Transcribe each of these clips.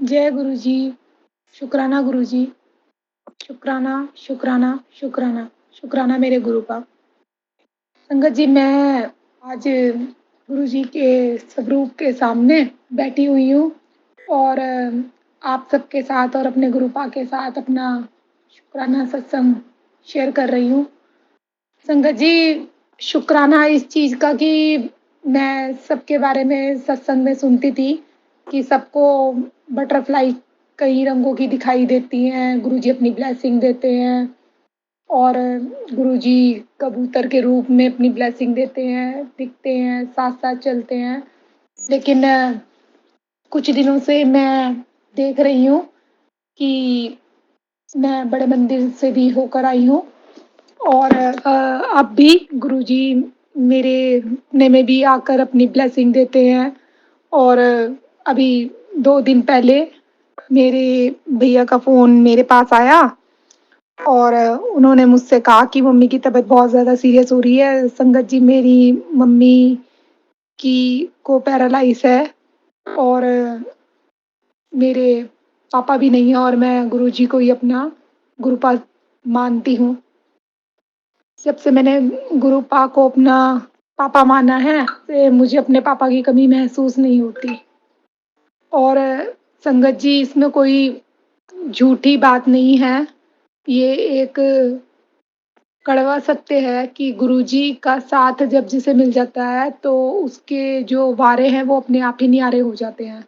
जय गुरु जी, शुक्राना गुरु जी, शुक्राना, शुक्राना, शुक्राना, शुक्राना मेरे गुरु का। संगत जी मैं आज गुरु जी के स्वरूप के सामने बैठी हुई हूँ और आप सबके साथ और अपने गुरुपा के साथ अपना शुक्राना सत्संग शेयर कर रही हूँ। संगत जी शुक्राना इस चीज़ का कि मैं सबके बारे में सत्संग में सुनती थी कि सबको बटरफ्लाई कई रंगों की दिखाई देती हैं, गुरुजी अपनी ब्लेसिंग देते हैं और गुरुजी कबूतर के रूप में अपनी ब्लेसिंग देते हैं, दिखते हैं, साथ-साथ चलते हैं। लेकिन कुछ दिनों से मैं देख रही हूँ कि मैं बड़े मंदिर से भी होकर आई हूँ और अब भी गुरुजी मेरे सपने में भी आकर अपनी ब्लेसिंग देते हैं और अभी 2 दिन पहले मेरे भैया का फ़ोन मेरे पास आया और उन्होंने मुझसे कहा कि मम्मी की तबीयत बहुत ज़्यादा सीरियस हो रही है। संगत जी मेरी मम्मी की को पैरालाइज़ है और मेरे पापा भी नहीं हैं और मैं गुरुजी को ही अपना गुरुपा मानती हूँ। जब से मैंने गुरुपा को अपना पापा माना है, से मुझे अपने पापा की कमी महसूस नहीं होती। और संगत जी इसमें कोई झूठी बात नहीं है। ये एक कड़वा सत्य है कि गुरुजी का साथ जब जिसे मिल जाता है तो उसके जो वारे हैं वो अपने आप ही न्यारे हो जाते हैं।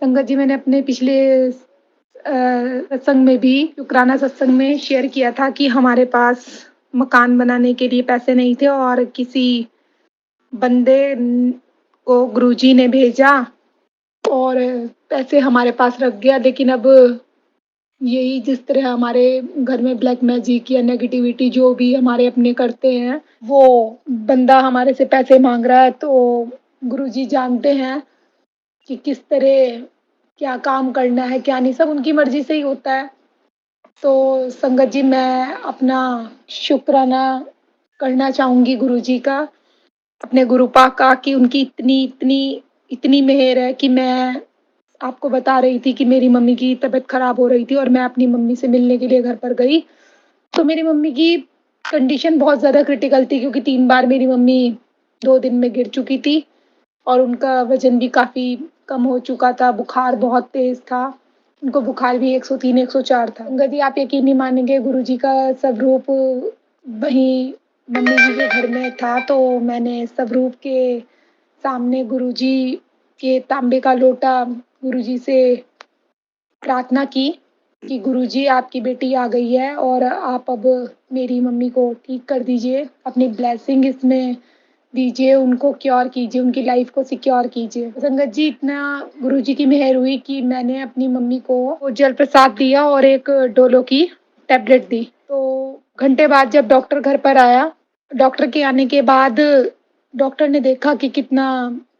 संगत जी मैंने अपने पिछले सत्संग में भी शुक्राना सत्संग में शेयर किया था कि हमारे पास मकान बनाने के लिए पैसे नहीं थे और किसी बंदे को गुरुजी ने भेजा और पैसे हमारे पास रख गया। लेकिन अब यही जिस तरह हमारे घर में ब्लैक मैजिक या नेगेटिविटी जो भी हमारे अपने करते हैं, वो बंदा हमारे से पैसे माँग रहा है तो गुरुजी जानते हैं कि किस तरह क्या काम करना है, क्या नहीं, सब उनकी मर्ज़ी से ही होता है। तो संगत जी मैं अपना शुक्राना करना चाहूँगी गुरुजी का, अपने गुरुपा का कि उनकी इतनी इतनी इतनी मेहर है कि मैं आपको बता रही थी कि मेरी मम्मी की तबीयत ख़राब हो रही थी और मैं अपनी मम्मी से मिलने के लिए घर पर गई। तो मेरी मम्मी की कंडीशन बहुत ज़्यादा क्रिटिकल थी क्योंकि 3 बार मेरी मम्मी 2 दिन में गिर चुकी थी और उनका वज़न भी काफ़ी कम हो चुका था, बुखार बहुत तेज़ था। उनको बुखार भी 103, 104 था। यदि आप यकीन नहीं मानेंगे गुरुजी का स्वरूप वहीं मम्मी जी के घर में था, तो मैंने स्वरूप के सामने गुरुजी के तांबे का लोटा गुरुजी से प्रार्थना की कि गुरुजी आपकी बेटी आ गई है और आप अब मेरी मम्मी को ठीक कर दीजिए, अपनी ब्लेसिंग इसमें दीजिए, उनको क्योर कीजिए, उनकी लाइफ को सिक्योर कीजिए। संगत जी इतना गुरुजी की मेहर हुई कि मैंने अपनी मम्मी को वो जल प्रसाद दिया और एक डोलो की टैबलेट दी। तो घंटे बाद जब डॉक्टर घर पर आया, डॉक्टर के आने के बाद डॉक्टर ने देखा कि कितना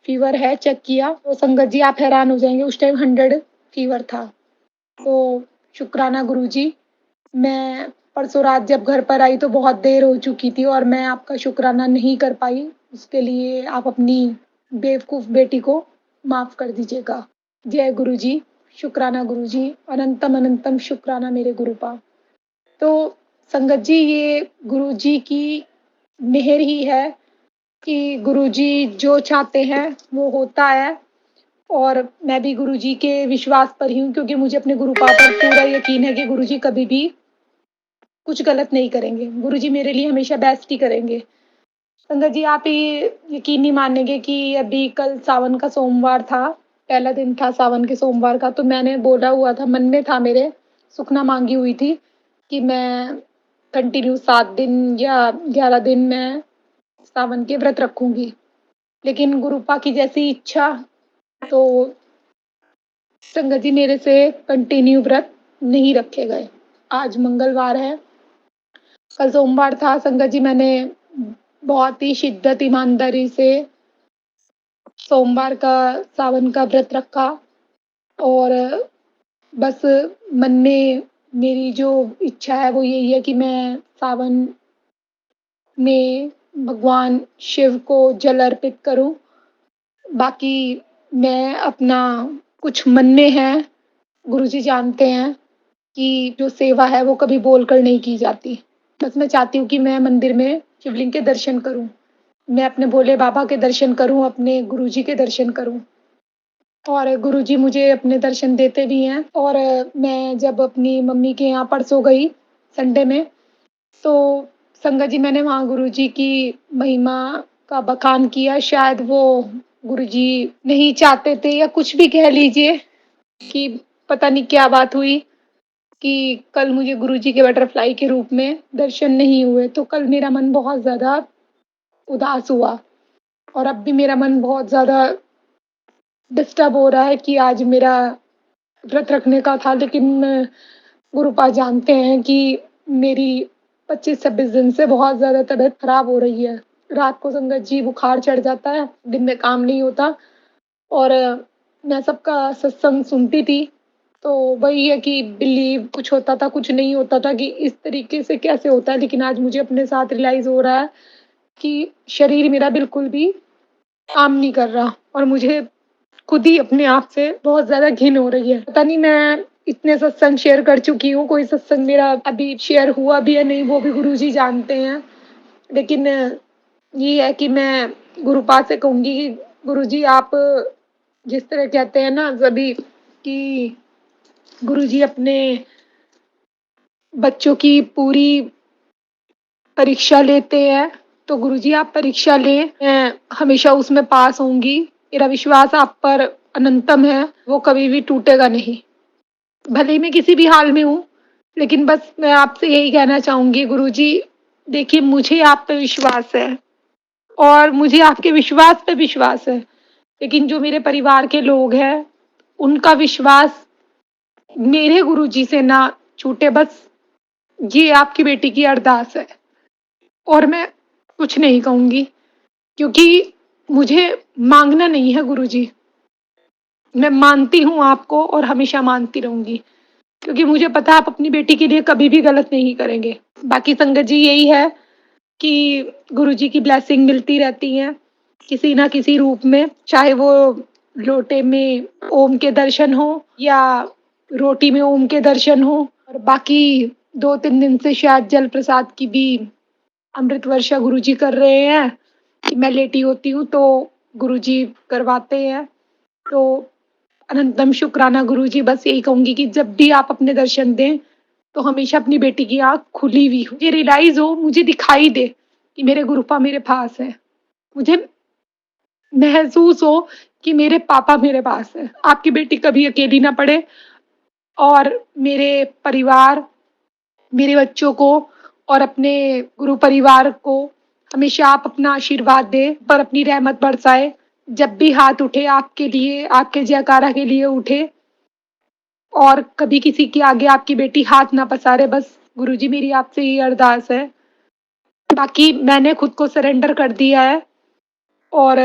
फ़ीवर है, चेक किया, तो संगत जी आप हैरान हो जाएँगे, उस टाइम 100 फ़ीवर था। तो शुक्राना गुरुजी, मैं परसों रात जब घर पर आई तो बहुत देर हो चुकी थी और मैं आपका शुक्राना नहीं कर पाई। उसके लिए आप अपनी बेवकूफ़ बेटी को माफ़ कर दीजिएगा। जय गुरुजी, शुक्राना गुरुजी, अनंतम अनंतम शुक्राना मेरे गुरुपा। तो संगत जी ये गुरुजी की मेहर ही है कि गुरुजी जो चाहते हैं वो होता है और मैं भी गुरुजी के विश्वास पर ही हूँ क्योंकि मुझे अपने गुरुपा पर पूरा यकीन है कि गुरुजी कभी भी कुछ गलत नहीं करेंगे। गुरुजी मेरे लिए हमेशा बेस्ट ही करेंगे। संगत जी आप ये यकीन नहीं मानेंगे कि अभी कल सावन का सोमवार था, पहला दिन था सावन के सोमवार का, तो मैंने बोला हुआ था, मन में था मेरे, सुखना माँगी हुई थी कि मैं कंटिन्यू 7 दिन या 11 दिन मैं सावन के व्रत रखूँगी। लेकिन गुरुपा की जैसी इच्छा तो संगत जी मेरे से कंटिन्यू व्रत नहीं रखे गए। आज मंगलवार है, कल सोमवार था, संगत जी मैंने बहुत ही शिद्दत ईमानदारी से सोमवार का सावन का व्रत रखा और बस मन में मेरी जो इच्छा है वो यही है कि मैं सावन में भगवान शिव को जल अर्पित करूँ। बाकी मैं अपना कुछ मन में है गुरुजी जानते हैं कि जो सेवा है वो कभी बोलकर नहीं की जाती। बस मैं चाहती हूँ कि मैं मंदिर में शिवलिंग के दर्शन करूँ। मैं अपने भोले बाबा के दर्शन करूँ, अपने गुरुजी के दर्शन करूँ और गुरुजी मुझे अपने दर्शन देते भी हैं और मैं जब अपनी मम्मी के यहाँ परसों गई संडे में, तो संगत जी मैंने वहाँ गुरुजी की महिमा का बखान किया। शायद वो गुरुजी नहीं चाहते थे या कुछ भी कह लीजिए कि पता नहीं क्या बात हुई कि कल मुझे गुरुजी के बटरफ्लाई के रूप में दर्शन नहीं हुए। तो कल मेरा मन बहुत ज़्यादा उदास हुआ और अब भी मेरा मन बहुत ज़्यादा डिस्टर्ब हो रहा है कि आज मेरा व्रत रखने का था, लेकिन गुरुपाद जानते हैं कि मेरी 25-26 दिन से बहुत ज़्यादा तबीयत खराब हो रही है। रात को संगत जी बुखार चढ़ जाता है, दिन में काम नहीं होता और मैं सबका सत्संग सुनती थी, तो वही है कि बिलीव कुछ होता था, कुछ नहीं होता था कि इस तरीके से कैसे होता है। लेकिन आज मुझे अपने साथ रियलाइज़ हो रहा है कि शरीर मेरा बिल्कुल भी काम नहीं कर रहा और मुझे खुद ही अपने आप से बहुत ज़्यादा घिन हो रही है। पता नहीं मैं इतने सत्संग शेयर कर चुकी हूँ, कोई सत्संग मेरा अभी शेयर हुआ भी या नहीं वो भी गुरुजी जानते हैं। लेकिन ये है कि मैं गुरुपाद से कहूँगी कि गुरुजी आप जिस तरह कहते हैं ना सभी कि गुरुजी अपने बच्चों की पूरी परीक्षा लेते हैं, तो गुरुजी आप परीक्षा लें, मैं हमेशा उसमें पास होंगी। मेरा विश्वास आप पर अनंतम है, वो कभी भी टूटेगा नहीं। भले ही मैं किसी भी हाल में हूँ, लेकिन बस मैं आपसे यही कहना चाहूँगी गुरुजी, देखिए मुझे आप पे विश्वास है और मुझे आपके विश्वास पे विश्वास है। लेकिन जो मेरे परिवार के लोग हैं, उनका विश्वास मेरे गुरुजी से ना छूटे, बस ये आपकी बेटी की अरदास है और मैं कुछ नहीं कहूँगी क्योंकि मुझे माँगना नहीं है गुरुजी। मैं मानती हूँ आपको और हमेशा मानती रहूँगी क्योंकि मुझे पता है आप अपनी बेटी के लिए कभी भी गलत नहीं करेंगे। बाकी संगत जी यही है कि गुरुजी की ब्लेसिंग मिलती रहती है किसी ना किसी रूप में, चाहे वो लोटे में ओम के दर्शन हो या रोटी में ओम के दर्शन हो और बाकी 2-3 दिन से शायद जल प्रसाद की भी अमृत वर्षा गुरुजी कर रहे हैं कि मैं लेटी होती हूँ तो गुरुजी करवाते हैं। तो अनंतम शुक्राना गुरुजी, बस यही कहूँगी कि जब भी आप अपने दर्शन दें, तो हमेशा अपनी बेटी की आँख खुली हुई हो। ये रियलाइज़ हो, मुझे दिखाई दे कि मेरे गुरुपा मेरे पास हैं। मुझे महसूस हो कि मेरे पापा मेरे पास हैं। आपकी बेटी कभी अकेली ना पड़े और मेरे परिवार, मेरे बच्चों को और अपने गुरु परिवार को हमेशा आप अपना आशीर्वाद दें, पर अपनी रहमत बरसाए। जब भी हाथ उठे आपके लिए, आपके जयकारा के लिए उठे और कभी किसी के आगे आपकी बेटी हाथ ना पसारे, बस गुरुजी मेरी आपसे ये अरदास है। बाकी मैंने खुद को सरेंडर कर दिया है और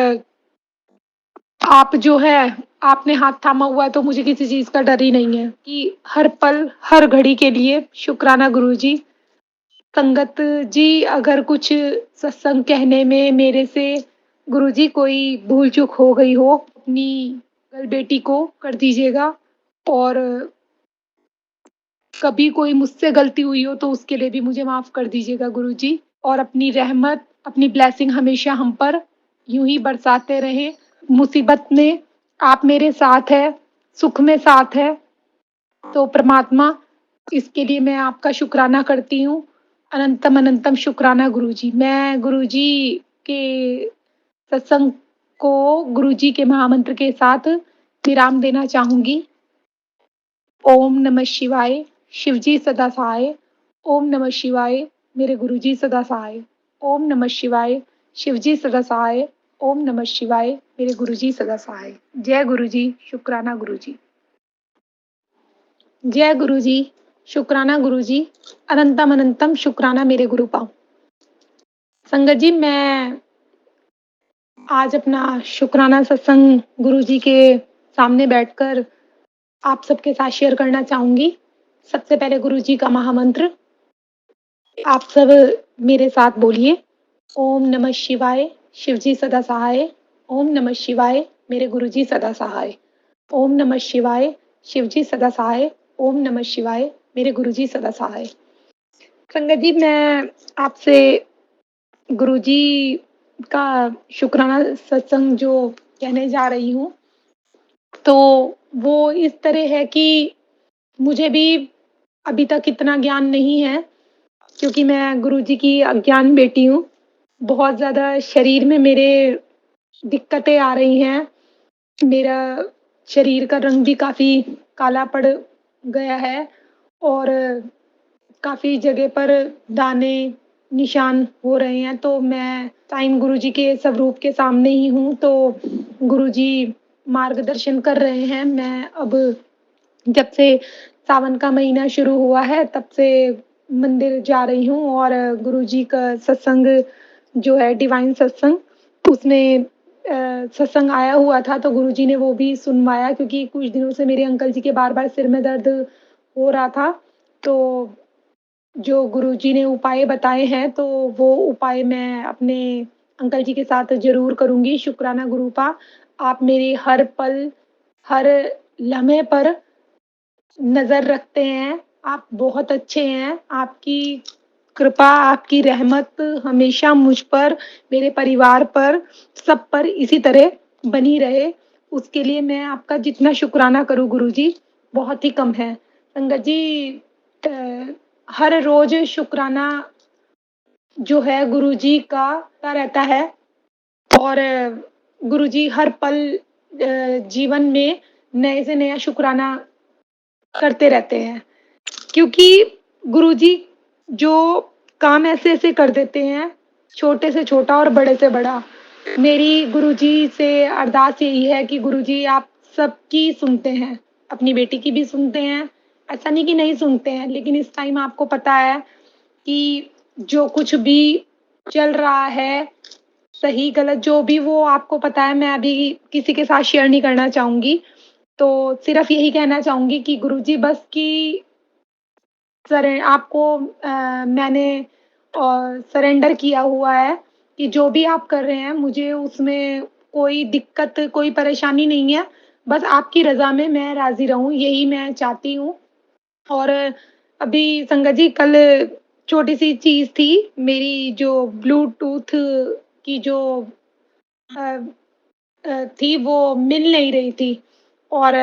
आप जो है आपने हाथ थामा हुआ है तो मुझे किसी चीज़ का डर ही नहीं है कि हर पल, हर घड़ी के लिए शुक्राना गुरुजी। संगत जी अगर कुछ सत्संग कहने में मेरे से गुरुजी कोई भूल चूक हो गई हो, अपनी बेटी को कर दीजिएगा और कभी कोई मुझसे गलती हुई हो तो उसके लिए भी मुझे माफ़ कर दीजिएगा गुरुजी और अपनी रहमत, अपनी ब्लेसिंग हमेशा हम पर यूँ ही बरसाते रहें। मुसीबत में आप मेरे साथ हैं, सुख में साथ हैं, तो परमात्मा इसके लिए मैं आपका शुक्राना करती हूँ। अनंतम अनंतम शुक्राना गुरुजी। मैं गुरुजी के सत्संग को गुरुजी के महामंत्र के साथ विराम देना चाहूँगी। ओम नमः शिवाय, शिवजी सदा सहाय। ओम नमः शिवाय, मेरे गुरुजी सदा सहाय। ओम नमः शिवाय, शिवजी सदा सहाय। ओम नमः शिवाय, मेरे गुरुजी सदा सहाय। जय गुरुजी, शुक्राना गुरुजी। जय गुरुजी, शुक्राना गुरुजी। अनंतम अनंतम शुक्राना मेरे गुरुपाओ। संगत जी मैं आज अपना शुक्राना सत्संग गुरुजी के सामने बैठकर आप सबके साथ शेयर करना चाहूँगी। सबसे पहले गुरुजी का महामंत्र आप सब मेरे साथ बोलिए। ओम नमः शिवाय, शिवजी सदा सहाय। ओम नमः शिवाय, मेरे गुरुजी सदा सहाय। ओम नमः शिवाय, शिवजी सदा सहाय, ओम नमः शिवाय, मेरे गुरुजी सदा सहाय। संगत जी, मैं आपसे गुरुजी का शुक्राना सत्संग जो कहने जा रही हूँ, तो वो इस तरह है कि मुझे भी अभी तक इतना ज्ञान नहीं है, क्योंकि मैं गुरुजी की अज्ञान बेटी हूँ। बहुत ज़्यादा शरीर में मेरे दिक्कतें आ रही हैं। मेरा शरीर का रंग भी काफ़ी काला पड़ गया है और काफ़ी जगह पर दाने, निशान हो रहे हैं, तो मैं टाइम गुरुजी के स्वरूप के सामने ही हूँ, तो गुरुजी मार्गदर्शन कर रहे हैं। मैं अब जब से सावन का महीना शुरू हुआ है, तब से मंदिर जा रही हूँ और गुरुजी का सत्संग जो है डिवाइन सत्संग, उसमें सत्संग आया हुआ था, तो गुरुजी ने वो भी सुनवाया, क्योंकि कुछ दिनों से मेरे अंकल जी के बार-बार सिर में दर्द हो रहा था। तो जो गुरुजी ने उपाय बताए हैं, तो वो उपाय मैं अपने अंकल जी के साथ ज़रूर करूँगी। शुक्राना गुरुपा, आप मेरी हर पल, हर लम्हे पर नज़र रखते हैं। आप बहुत अच्छे हैं। आपकी कृपा, आपकी रहमत हमेशा मुझ पर, मेरे परिवार पर, सब पर इसी तरह बनी रहे। उसके लिए मैं आपका जितना शुक्राना करूँ गुरुजी, बहुत ही कम है। संगत जी, अ, हर रोज़ शुक्राना जो है गुरुजी का रहता है और गुरुजी हर पल जीवन में नए से नया शुक्राना करते रहते हैं। क्योंकि गुरुजी जो काम ऐसे-ऐसे कर देते हैं, छोटे से छोटा और बड़े से बड़ा। मेरी गुरुजी से अरदास यही है कि गुरुजी आप सबकी सुनते हैं, अपनी बेटी की भी सुनते हैं। ऐसा नहीं कि नहीं सुनते हैं, लेकिन इस टाइम आपको पता है कि जो कुछ भी चल रहा है, सही गलत जो भी वो आपको पता है, मैं अभी किसी के साथ शेयर नहीं करना चाहूँगी। तो सिर्फ़ यही कहना चाहूँगी कि गुरुजी बस कि आपको मैंने सरेंडर किया हुआ है कि जो भी आप कर रहे हैं, मुझे उसमें कोई दिक्कत, कोई परेशानी नहीं है। बस आपकी रज़ा में मैं राज़ी रहूँ, यही मैं चाहती हूँ। और अभी संगत जी, कल छोटी-सी चीज़ थी, मेरी जो ब्लूटूथ की जो अ थी, वो मिल नहीं रही थी और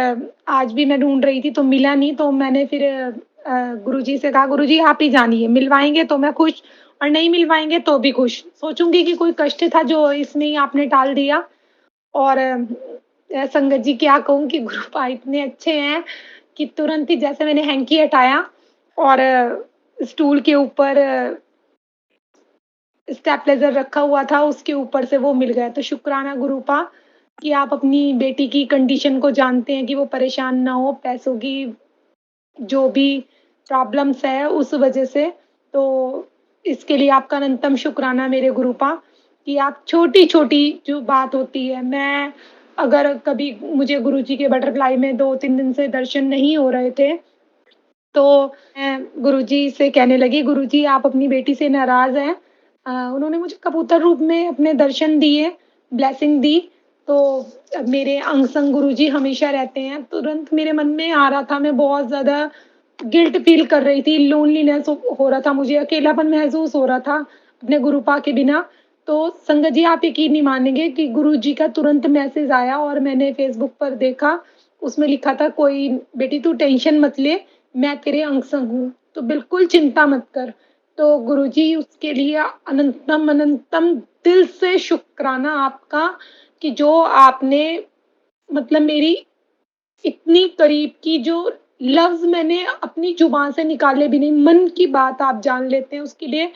आज भी मैं ढूँढ रही थी, तो मिला नहीं, तो मैंने फिर गुरुजी से कहा, "गुरुजी आप ही जानिए, मिलवाएँगे तो मैं खुश और नहीं मिलवाएँगे तो भी खुश। सोचूँगी कि कोई कष्ट था जो इसमें ही आपने टाल दिया।" और संगत जी, क्या कहूँ कि गुरुपा इतने अच्छे हैं कि तुरंत ही जैसे मैंने हैंकी हटाया और स्टूल के ऊपर स्टेबलाइज़र रखा हुआ था, उसके ऊपर से वो मिल गया। तो शुक्राना गुरुपा कि आप अपनी बेटी की कंडीशन को जानते हैं कि वो परेशान ना हो, पैसों की जो भी प्रॉब्लम्स है उस वजह से। तो इसके लिए आपका अनंतम शुक्राना मेरे गुरुपा कि आप छोटी-छोटी जो बात होती है, मैं अगर कभी मुझे गुरुजी के बटरफ्लाई में 2-3 दिन से दर्शन नहीं हो रहे थे, तो मैं गुरुजी से कहने लगी, "गुरुजी आप अपनी बेटी से नाराज़ हैं?" उन्होंने मुझे कबूतर रूप में अपने दर्शन दिए, ब्लेसिंग दी, तो मेरे अंग-संग गुरुजी हमेशा रहते हैं। तुरंत मेरे मन में आ रहा था, मैं बहुत ज़्यादा गिल्ट फ़ील कर रही थी, लोनलीनेस हो रहा था मुझे, अकेलापन महसूस हो रहा था अपने गुरुपा के बिना। तो संगत जी, आप यकीन नहीं मानेंगे कि गुरुजी का तुरंत मैसेज आया और मैंने फ़ेसबुक पर देखा, उसमें लिखा था, "कोई बेटी तू टेंशन मत ले, मैं तेरे अंग-संग हूँ, तो बिल्कुल चिंता मत कर।" तो गुरुजी, उसके लिए अनंतम अनंतम दिल से शुक्राना आपका कि जो आपने मतलब मेरी इतनी करीब की जो लफ्ज़ मैंने अपनी ज़ुबान से निकाले भी नहीं, मन की बात आप जान लेते हैं, उसके लिए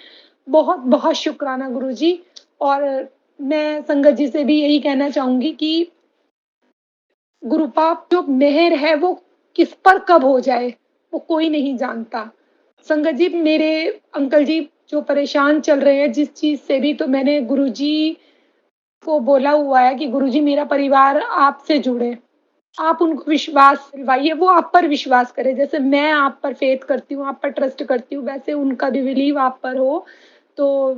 बहुत-बहुत शुक्राना गुरुजी। और मैं संगत जी से भी यही कहना चाहूँगी कि गुरुपाप जो मेहर है, वो किस पर कब हो जाए, वो कोई नहीं जानता। संगत जी, मेरे अंकल जी जो परेशान चल रहे हैं जिस चीज़ से भी, तो मैंने गुरुजी को बोला हुआ है कि गुरुजी, मेरा परिवार आपसे जुड़े। आप उनको विश्वास दिलवाइए, वो आप पर विश्वास करें। जैसे मैं आप पर फ़ेथ करती हूँ, आप पर ट्रस्ट करती हूँ, वैसे उनका भी बिलीव आप पर हो। तो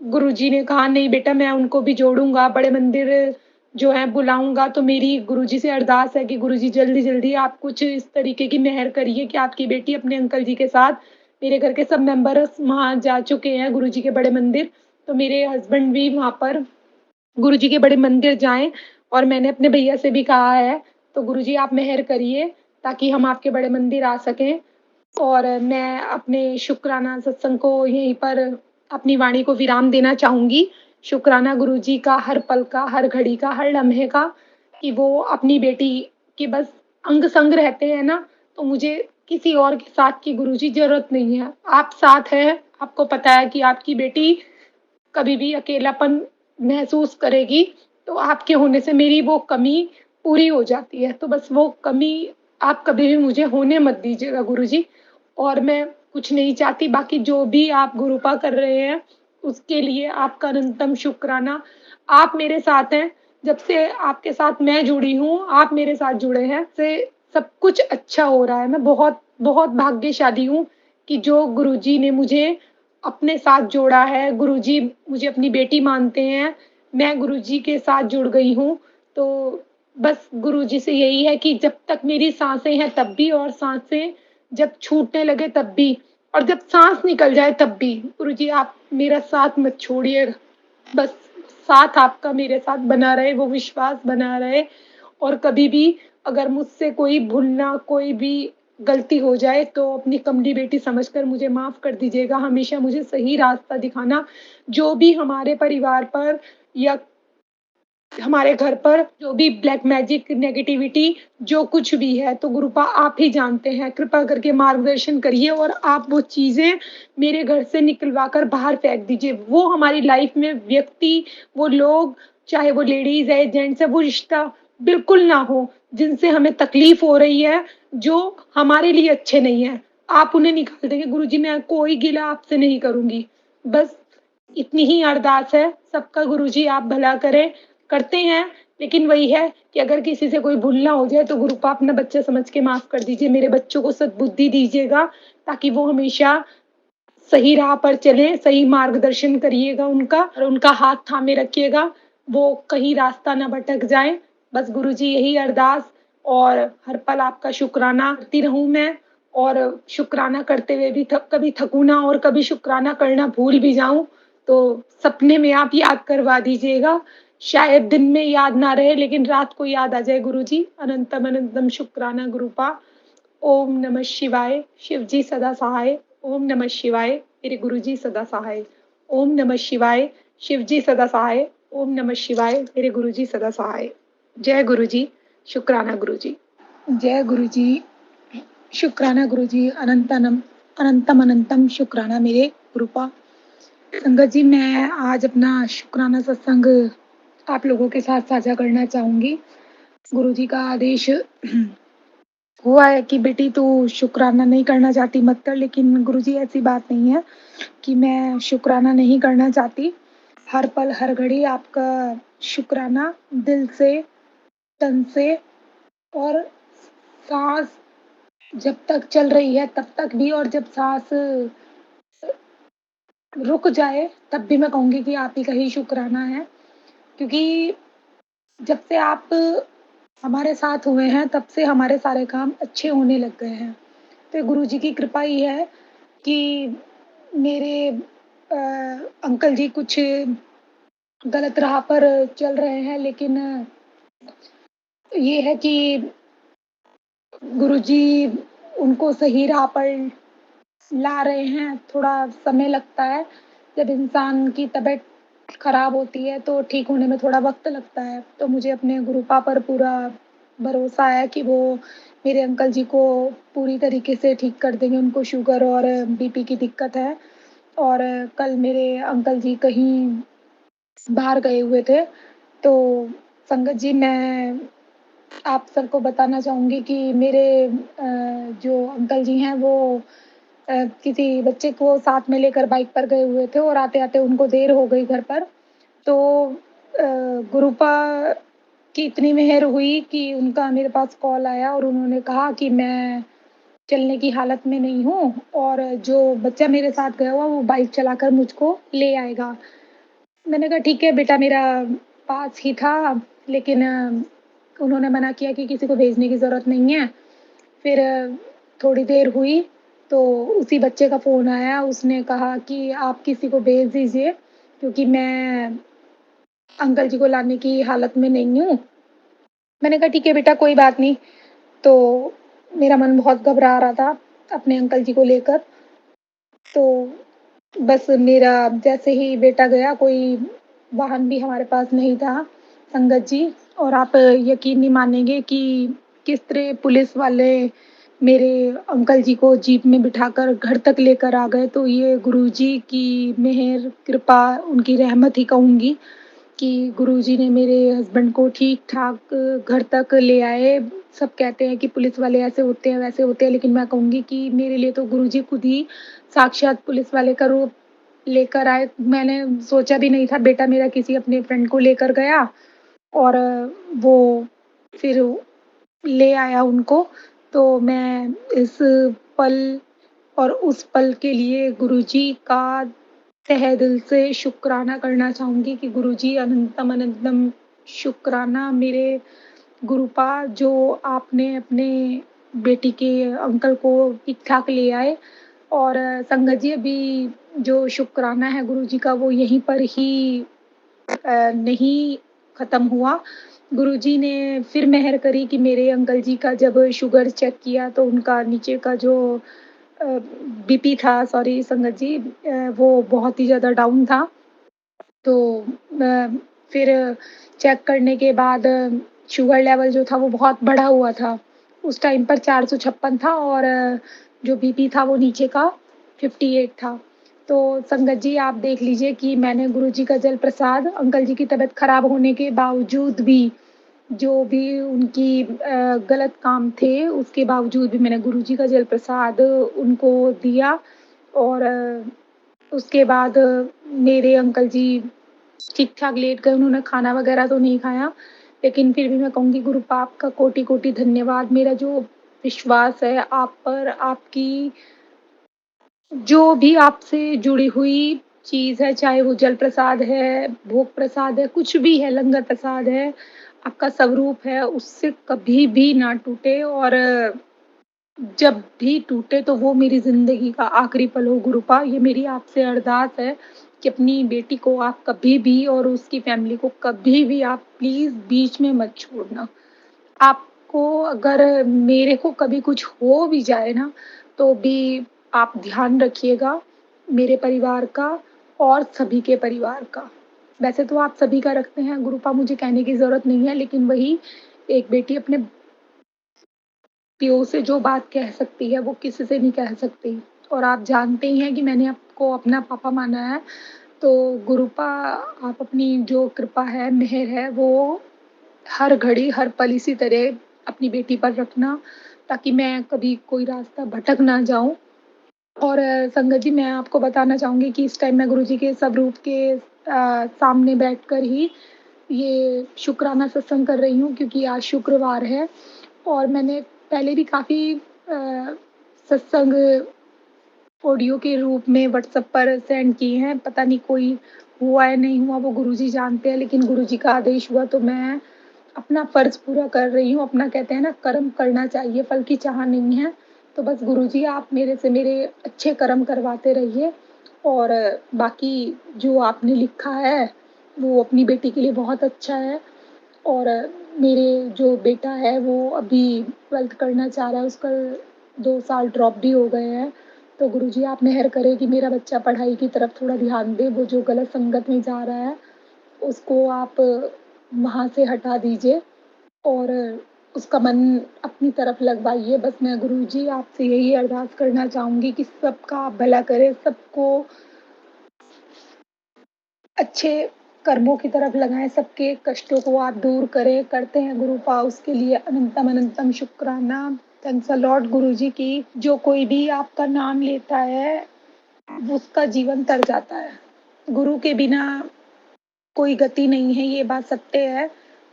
गुरुजी ने कहा, "नहीं बेटा, मैं उनको भी जोड़ूँगा, बड़े मंदिर जो है बुलाऊँगा। तो मेरी गुरुजी से अरदास है कि गुरुजी जल्दी-जल्दी आप कुछ इस तरीके की मेहर करिए कि आपकी बेटी अपने अंकल जी के साथ, मेरे घर के सब मेंबर्स वहाँ जा चुके हैं गुरुजी के बड़े मंदिर, तो मेरे हस्बैंड भी वहाँ पर गुरुजी के बड़े मंदिर जाएँ और मैंने अपने भैया से भी कहा है, तो गुरुजी आप मेहर करिए ताकि हम आपके बड़े मंदिर आ सकें। और मैं अपने शुक्राना सत्संग को यहीं पर अपनी वाणी को विराम देना चाहूँगी। शुक्राना गुरुजी का हर पल का, हर घड़ी का, हर लम्हे का कि वो अपनी बेटी के बस अंग-संग रहते हैं ना, तो मुझे किसी और के साथ की गुरुजी ज़रूरत नहीं है। आप साथ हैं, आपको पता है कि आपकी बेटी कभी भी अकेलापन महसूस करेगी, तो आपके होने से मेरी वो कमी पूरी हो जाती है। तो बस वो कमी आप कभी भी मुझे होने मत दीजिएगा गुरुजी। और मैं कुछ नहीं चाहती, बाकी जो भी आप गुरुपा कर रहे हैं, उसके लिए आपका अनंतम शुक्राना। आप मेरे साथ हैं, जब से आपके साथ मैं जुड़ी हूँ, आप मेरे साथ जुड़े हैं, से सब कुछ अच्छा हो रहा है। मैं बहुत, बहुत भाग्यशाली हूँ कि जो गुरुजी ने मुझे अपने साथ जोड़ा है, गुरुजी मुझे अपनी बेटी मानते हैं, मैं गुरुजी के साथ जुड़ गई हूँ। तो बस गुरुजी से यही है कि जब तक मेरी साँसें हैं तब भी, और साँसें जब छूटने लगे तब भी, और जब साँस निकल जाए तब भी, गुरुजी आप मेरा साथ मत छोड़िएगा। बस साथ आपका मेरे साथ बना रहे, वो विश्वास बना रहे, और कभी भी अगर मुझसे कोई भूलना, कोई भी गलती हो जाए तो अपनी कमली बेटी समझकर मुझे माफ़ कर दीजिएगा। हमेशा मुझे सही रास्ता दिखाना, जो भी हमारे परिवार पर या हमारे घर पर जो भी ब्लैक मैजिक, नेगेटिविटी जो कुछ भी है, तो गुरुपा आप ही जानते हैं। कृपा करके मार्गदर्शन करिए और आप वो चीज़ें मेरे घर से निकलवा कर बाहर फेंक दीजिए। वो हमारी लाइफ में व्यक्ति, वो लोग, चाहे वो लेडीज़ है, जेंट्स है, वो रिश्ता बिल्कुल ना हो, जिनसे हमें तकलीफ़ हो रही है, जो हमारे लिए अच्छे नहीं हैं। आप उन्हें निकाल देंगे गुरुजी, मैं कोई गिला आपसे नहीं करूँगी। बस इतनी ही अरदास है, सबका गुरुजी आप भला करें, करते हैं, लेकिन वही है कि अगर किसी से कोई भूल ना हो जाए तो गुरुपा अपना बच्चा समझ के माफ़ कर दीजिए। मेरे बच्चों को सद्बुद्धि दीजिएगा ताकि वो हमेशा सही राह पर चलें, सही मार्गदर्शन करिएगा उनका और उनका हाथ थामे रखिएगा, वो कहीं रास्ता ना भटक जाएँ। बस गुरुजी यही अरदास, और हर पल आपका शुक्राना करती रहूँ मैं, और शुक्राना करते हुए भी कभी थकूँ ना, और कभी शुक्राना करना भूल भी जाऊँ, तो सपने में आप याद करवा दीजिएगा। शायद दिन में याद ना रहे लेकिन रात को याद आ जाए गुरुजी। अनंतम अनंतम शुक्राना गुरुपा। ओम नमः शिवाय, शिवजी सदा सहाय। ओम नमः शिवाय, मेरे गुरुजी सदा सहाय। ओम नमः शिवाय, शिवजी सदा सहाय। ओम नमः शिवाय, मेरे गुरुजी सदा सहाय। जय गुरुजी, शुक्राना गुरुजी। जय गुरुजी, शुक्राना गुरुजी, अनंतम अनंतम शुक्राना मेरे गुरुपा। संगत जी, मैं आज अपना शुक्राना सत्संग आप लोगों के साथ साझा करना चाहूँगी। गुरुजी का आदेश हुआ है कि बेटी तू शुक्राना नहीं करना चाहती मत कर, लेकिन गुरुजी ऐसी बात नहीं है कि मैं शुक्राना नहीं करना चाहती। हर पल, हर घड़ी आपका शुक्राना दिल से, तन से, और साँस जब तक चल रही है तब तक भी, और जब साँस रुक जाए तब भी मैं कहूँगी कि आप ही का ही शुक्राना है। क्योंकि जब से आप हमारे साथ हुए हैं तब से हमारे सारे काम अच्छे होने लग गए हैं। तो गुरुजी की कृपा ही है कि मेरे अंकल जी कुछ गलत राह पर चल रहे हैं, लेकिन ये है कि गुरुजी उनको सही राह पर ला रहे हैं। थोड़ा समय लगता है, जब इंसान की तबीयत खराब होती है तो ठीक होने में थोड़ा वक़्त लगता है। तो मुझे अपने गुरुपा पर पूरा भरोसा है कि वो मेरे अंकल जी को पूरी तरीके से ठीक कर देंगे। उनको शुगर और बीपी की दिक्कत है, और कल मेरे अंकल जी कहीं बाहर गए हुए थे। तो संगत जी, मैं आप सबको बताना चाहूँगी कि मेरे जो अंकल जी हैं वो किसी बच्चे को साथ में लेकर बाइक पर गए हुए थे, और आते-आते उनको देर हो गई घर पर। तो गुरुपा की इतनी मेहर हुई कि उनका मेरे पास कॉल आया और उन्होंने कहा कि मैं चलने की हालत में नहीं हूँ, और जो बच्चा मेरे साथ गया हुआ वो बाइक चलाकर मुझको ले आएगा। मैंने कहा ठीक है बेटा, मेरा पास ही था, लेकिन उन्होंने मना किया कि किसी को भेजने की ज़रूरत नहीं है। फिर थोड़ी देर हुई तो उसी बच्चे का फ़ोन आया, उसने कहा कि आप किसी को भेज दीजिए क्योंकि मैं अंकल जी को लाने की हालत में नहीं हूँ। मैंने कहा ठीक है बेटा कोई बात नहीं। तो मेरा मन बहुत घबरा रहा था अपने अंकल जी को लेकर। तो बस मेरा जैसे ही बेटा गया, कोई वाहन भी हमारे पास नहीं था, संगत जी। और आप यकीन नहीं मानेंगे कि किस तरह पुलिस वाले मेरे अंकल जी को जीप में बिठाकर घर तक लेकर आ गए। तो ये गुरुजी की मेहर, कृपा, उनकी रहमत ही कहूँगी कि गुरुजी ने मेरे हस्बैंड को ठीक-ठाक घर तक ले आए। सब कहते हैं कि पुलिस वाले ऐसे होते हैं, वैसे होते हैं, लेकिन मैं कहूँगी कि मेरे लिए तो गुरुजी खुद ही साक्षात पुलिस वाले का रूप लेकर आए। मैंने सोचा भी नहीं था, बेटा मेरा किसी अपने फ्रेंड को लेकर गया और वो फिर ले आया उनको। तो मैं इस पल और उस पल के लिए गुरुजी का तहे दिल से शुक्राना करना चाहूँगी कि गुरुजी अनंतम अनंतम शुक्राना मेरे गुरुपा, जो आपने अपने बेटी के अंकल को ठीक-ठाक ले आए। और संगत जी अभी जो शुक्राना है गुरुजी का वो यहीं पर ही नहीं ख़त्म हुआ। गुरुजी ने फिर मेहर करी कि मेरे अंकल जी का जब शुगर चेक किया तो उनका नीचे का जो अ, बीपी था, सॉरी संगत जी, वो बहुत ही ज़्यादा डाउन था। तो फिर चेक करने के बाद शुगर लेवल जो था वो बहुत बढ़ा हुआ था। उस टाइम पर 456 था और जो बीपी था वो नीचे का 58 था। तो संगत जी आप देख लीजिए कि मैंने गुरुजी का जल प्रसाद, अंकल जी की तबीयत खराब होने के बावजूद भी, जो भी उनकी गलत काम थे उसके बावजूद भी मैंने गुरुजी का जल प्रसाद उनको दिया। और उसके बाद मेरे अंकल जी ठीक-ठाक लेट गए, उन्होंने खाना वगैरह तो नहीं खाया, लेकिन फिर भी मैं कहूँगी गुरुपा आपका कोटि-कोटि धन्यवाद। मेरा जो विश्वास है आप पर, आपकी जो भी आपसे जुड़ी हुई चीज़ है, चाहे वो जल प्रसाद है, भोग प्रसाद है, कुछ भी है, लंगर प्रसाद है, आपका स्वरूप है, उससे कभी भी ना टूटे। और जब भी टूटे तो वो मेरी ज़िंदगी का आखिरी पल हो गुरुपा। ये मेरी आपसे अरदास है कि अपनी बेटी को आप कभी भी और उसकी फ़ैमिली को कभी भी आप प्लीज़ बीच में मत छोड़ना। आपको अगर मेरे को कभी कुछ हो भी जाए ना, तो भी आप ध्यान रखिएगा मेरे परिवार का और सभी के परिवार का। वैसे तो आप सभी का रखते हैं गुरुपा, मुझे कहने की ज़रूरत नहीं है, लेकिन वही एक बेटी अपने पियो से जो बात कह सकती है, वो किसी से नहीं कह सकती। और आप जानते ही हैं कि मैंने आपको अपना पापा माना है, तो गुरुपा आप अपनी जो कृपा है, मेहर है, वो हर घड़ी, हर पल इसी तरह अपनी बेटी पर रखना, ताकि मैं कभी कोई रास्ता भटक ना जाऊँ। और संगत जी मैं आपको बताना चाहूँगी कि इस टाइम मैं गुरुजी के स्वरूप के सामने बैठकर ही ये शुकराना सत्संग कर रही हूँ, क्योंकि आज शुक्रवार है और मैंने पहले भी काफ़ी सत्संग ऑडियो के रूप में व्हाट्सएप पर सेंड किए हैं। पता नहीं कोई हुआ या नहीं हुआ, वो गुरुजी जानते हैं, लेकिन गुरुजी का आदेश हुआ तो मैं अपना फ़र्ज़ पूरा कर रही हूँ। अपना कहते हैं ना कर्म करना चाहिए, फल की चाह नहीं है। तो बस गुरुजी आप मेरे से मेरे अच्छे कर्म करवाते रहिए। और बाकी जो आपने लिखा है, वो अपनी बेटी के लिए बहुत अच्छा है। और मेरे जो बेटा है वो अभी 12th करना चाह रहा है, उसका 2 साल ड्रॉप भी हो गए हैं। तो गुरुजी आप मेहर करें कि मेरा बच्चा पढ़ाई की तरफ थोड़ा ध्यान दे, वो जो गलत संगत में जा रहा है, उसको आप वहाँ से हटा दीजिए और उसका मन अपनी तरफ लगवाइए। बस मैं गुरुजी आपसे यही अरदास करना चाहूँगी कि सबका आप भला करें, सबको अच्छे कर्मों की तरफ लगाएँ, सबके कष्टों को आप दूर करें, करते हैं गुरुपा उसके लिए अनंतम अनंतम शुक्राना। थैंक्स अ लॉट गुरुजी की जो कोई भी आपका नाम लेता है, उसका जीवन तर जाता है। गुरु के बिना कोई गति नहीं है, ये बात सत्य है।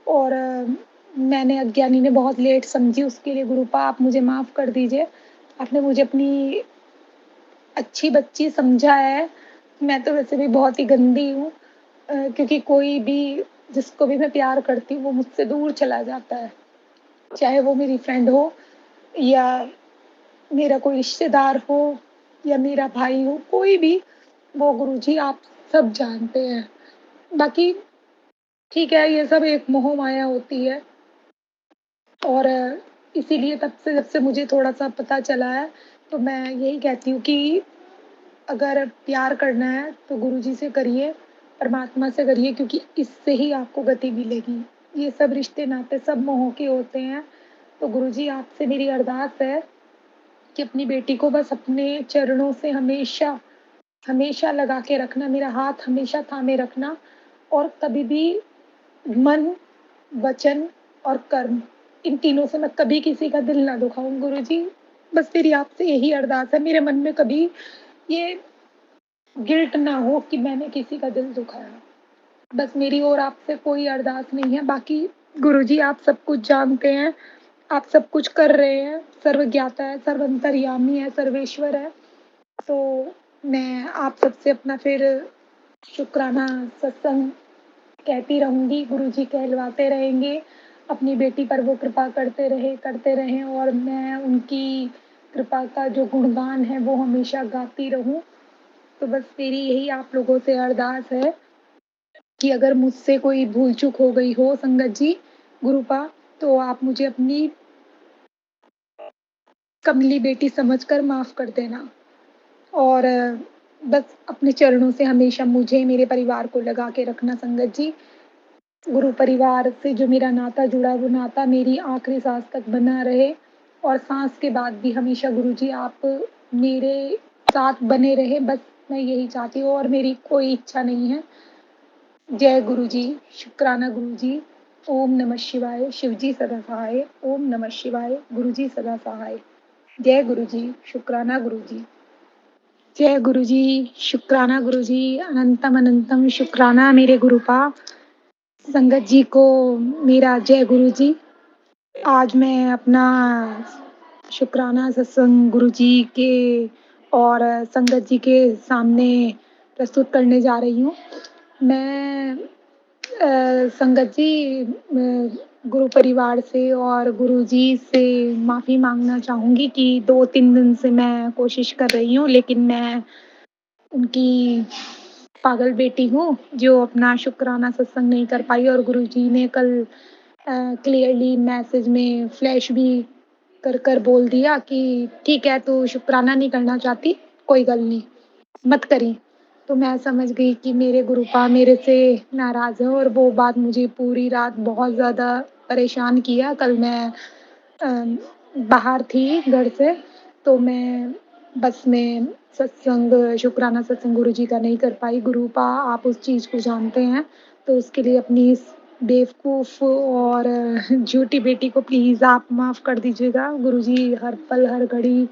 और मैंने अज्ञानी ने बहुत लेट समझी, उसके लिए गुरुपा आप मुझे माफ़ कर दीजिए। आपने मुझे अपनी अच्छी बच्ची समझा है। मैं तो वैसे भी बहुत ही गंदी हूँ, क्योंकि कोई भी जिसको भी मैं प्यार करती हूँ वो मुझसे दूर चला जाता है। चाहे वो मेरी फ्रेंड हो या मेरा कोई रिश्तेदार हो या मेरा भाई हो, कोई भी, वो गुरुजी आप सब जानते हैं। बाकी ठीक है, ये सब एक मोह माया होती है और इसीलिए तब से जब से मुझे थोड़ा-सा पता चला है, तो मैं यही कहती हूँ कि अगर प्यार करना है तो गुरुजी से करिए, परमात्मा से करिए क्योंकि इससे ही आपको गति मिलेगी। ये सब रिश्ते-नाते सब मोह के होते हैं, तो गुरुजी आपसे मेरी अरदास है कि अपनी बेटी को बस अपने चरणों से हमेशा, हमेशा लगा के रखना, मेरा हाथ हमेशा थामे रखना और कभी भी मन, वचन और कर्म, इन तीनों से मैं कभी किसी का दिल ना दुखाऊँ गुरुजी। बस मेरी आपसे यही अरदास है, मेरे मन में कभी ये गिल्ट ना हो कि मैंने किसी का दिल दुखाया। बस मेरी और आपसे कोई अरदास नहीं है, बाकी गुरुजी आप सब कुछ जानते हैं, आप सब कुछ कर रहे हैं, सर्वज्ञाता है, सर्वंतर्यामी है, सर्वेश्वर है। तो मैं आप सबसे अपना फिर शुक्राना सत्संग कहती रहूँगी, गुरुजी कहलवाते रहेंगे, अपनी बेटी पर वो कृपा करते रहें और मैं उनकी कृपा का जो गुणगान है वो हमेशा गाती रहूँ। तो बस मेरी यही आप लोगों से अरदास है कि अगर मुझसे कोई भूल-चूक हो गई हो संगत जी, गुरुपा, तो आप मुझे अपनी कमली बेटी समझकर माफ़ कर देना और बस अपने चरणों से हमेशा मुझे, मेरे परिवार को लगा के रखना संगत जी। गुरु परिवार से जो मेरा नाता जुड़ा है, वो नाता मेरी आखिरी साँस तक बना रहे और साँस के बाद भी हमेशा गुरुजी आप मेरे साथ बने रहें, बस मैं यही चाहती हूँ और मेरी कोई इच्छा नहीं है। जय गुरुजी, शुक्राना गुरुजी, ओम नमः शिवाय, शिवजी सदा सहाय, ओम नमः शिवाय, गुरुजी सदा सहाय। जय गुरुजी, शुक्राना गुरुजी। जय गुरुजी, शुक्राना गुरुजी, अनंतम अनंतम शुक्राना मेरे गुरुपा। संगत जी को मेरा जय गुरुजी। आज मैं अपना शुक्राना सत्संग गुरुजी के और संगत जी के सामने प्रस्तुत करने जा रही हूँ। मैं संगत जी गुरु परिवार से और गुरुजी से माफ़ी माँगना चाहूँगी कि 2-3 दिन से मैं कोशिश कर रही हूँ, लेकिन मैं उनकी पागल बेटी हूँ, जो अपना शुक्राना सत्संग नहीं कर पाई और गुरुजी ने कल क्लियरली मैसेज में फ्लैश भी कर बोल दिया कि ठीक है, तू शुक्राना नहीं करना चाहती, कोई गल नहीं, मत करी। तो मैं समझ गई कि मेरे गुरुपा मेरे से नाराज़ हैं और वो बात मुझे पूरी रात बहुत ज़्यादा परेशान किया। कल मैं अ, बाहर थी घर से, तो मैं बस में सत्संग शुक्राना सत्संग गुरुजी का नहीं कर पाई। गुरुपा आप उस चीज़ को जानते हैं, तो उसके लिए अपनी इस बेवकूफ़ और झूठी बेटी को प्लीज़ आप माफ़ कर दीजिएगा। गुरुजी हर पल, हर घड़ी